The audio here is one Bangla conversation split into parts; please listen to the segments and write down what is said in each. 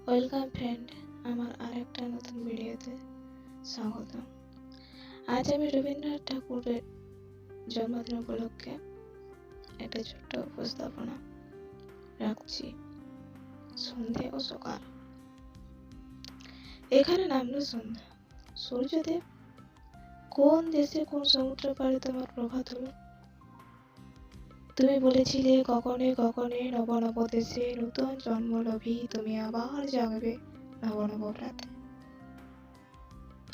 ওয়েলকাম ফ্রেন্ড, আমার আরেকটা নতুন ভিডিওতে স্বাগত। আজ আমি রবীন্দ্রনাথ ঠাকুরের জন্মদিন উপলক্ষে একটা ছোট্ট উপস্থাপনা রাখছি। সন্ধে ও সকাল। এখানে নামলো সন্ধ্যা। সূর্যদেব কোন দেশে কোন সমুদ্র পাড়ে তোমার প্রভাত হলো? তুমি বলেছিলে কখনে কখনে নব নব দেশে নতুন জন্ম লভি তুমি আবার জাগবে নব নব রাতে।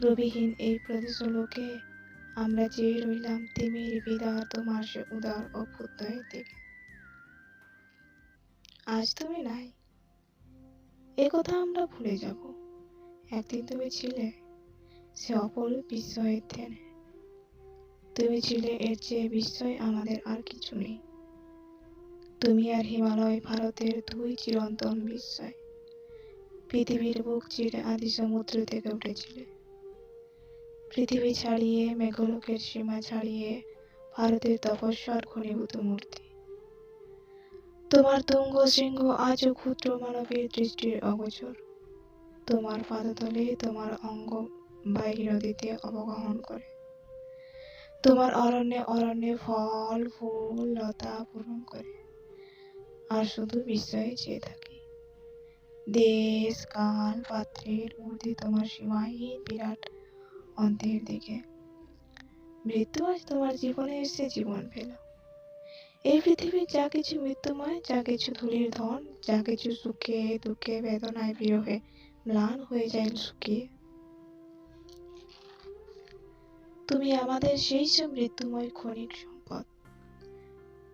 রবিহীন এই প্রদেশলোকে আমরা চেয়ে রইলাম তিমির বিদার তোমার সে উদার অভ্যুদয়ের দিকে। আজ তুমি নাই, এ কথা আমরা ভুলে যাব। একদিন তুমি ছিলে সে অপরূপ বিস্ময়ের ধ্যানে। তুমি ছিলে এর চেয়ে বিস্ময় আমাদের আর কিছু নেই। তুমি আর হিমালয় ভারতের দুই চিরন্তন বিস্ময়। পৃথিবীর বুক চিরে আদি সমুদ্র থেকে উঠেছিলে। পৃথিবী ছাড়িয়ে মেঘলোকের সীমা ছাড়িয়ে ভারতের তপস্যার ঘনীভূত মূর্তি। তোমার তুঙ্গ শৃঙ্গ আজও ক্ষুদ্র মানবের দৃষ্টির অগোচর। তোমার পাদতলে তোমার অঙ্গ বাহির নদীতে অবগাহন করে। তোমার অরণ্যে অরণ্যে ফল ফুল লতা পূরণ করে। আর শুধু বিস্ময়ে চেয়ে থাকি। দেশ কাল পাত্রের ঊর্ধ্বে তোমার সীমাহীন বিরাট অন্তের দিকে। মৃত্যু আজ তোমার জীবনে এসে জীবন পেল। এই পৃথিবীর যা কিছু মৃত্যুময়, যা কিছু ধূলির ধন, যা কিছু সুখে দুঃখে বেদনায় বিরহে ম্লান হয়ে যায় শুকিয়ে। তুমি আমাদের সেই সব মৃত্যুময় ক্ষণিক সম্পদ।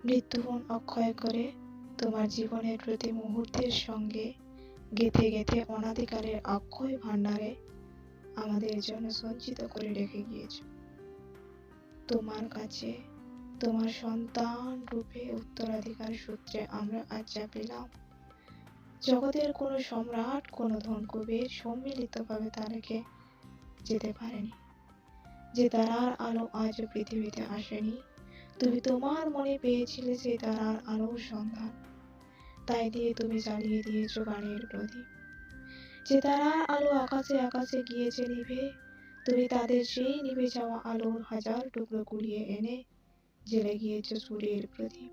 মৃত্যুবন অক্ষয় করে তোমার জীবনের প্রতি মুহূর্তের সঙ্গে গেঁথে গেঁথে অনাদিকালের অক্ষয় ভাণ্ডারে আমাদের জন্য সঞ্চিত করে রেখে গিয়েছ। তোমার কাছে তোমার সন্তান রূপে উত্তরাধিকার সূত্রে আমরা আজ যা পেলাম, জগতের কোনো সম্রাট কোনো ধনকুবের সম্মিলিতভাবে তা রেখে যেতে পারেনি। যে তারার আলো আজও পৃথিবীতে আসেনি, তুমি তোমার মনে পেয়েছিলে সেই তারার আলোর সন্ধান, তাই দিয়ে তুমি জ্বালিয়ে দিয়েছো গানের প্রদীপ। যে তারার আলো আকাশে আকাশে গিয়েছে নিভে, তুমি তাদের সেই নিভে যাওয়া আলোর হাজার টুকরো কুড়িয়ে এনে জেলে গিয়েছ সুরের প্রদীপ।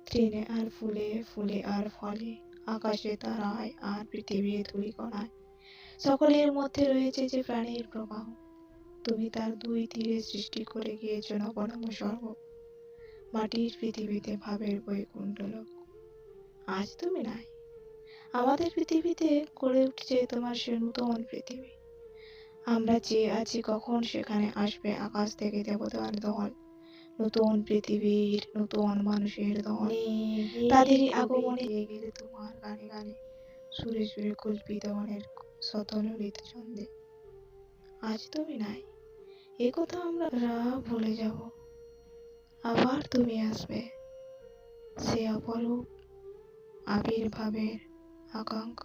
তৃণে আর ফুলে ফুলে আর ফলে, আকাশে তারায় আর পৃথিবীর ধূলিকণায়, সকলের মধ্যে রয়েছে যে প্রাণের প্রবাহ। তুমি তার দুই তীরে সৃষ্টি করে গিয়েছ নবনব স্বর্গ, মাটির পৃথিবীতে ভাবের বৈকুণ্ঠলোক। আজ তুমি নাই, আমাদের পৃথিবীতে গড়ে উঠছে তোমার সে নূতন পৃথিবী। আমরা চেয়ে আছি কখন সেখানে আসবে আকাশ থেকে দেবতার দল, নতুন পৃথিবীর নতুন মানুষের দল। তাদেরই আগমনে গেলে তোমার গানে গানে সুরে সুরে কল্পিত মনের শতললিত ছন্দে। আজ তুমি নাই, এ কথা আমরা ভুলে যাব। আবার তুমি আসবে সে অপরূপ আবির্ভাবের আকাঙ্ক্ষা।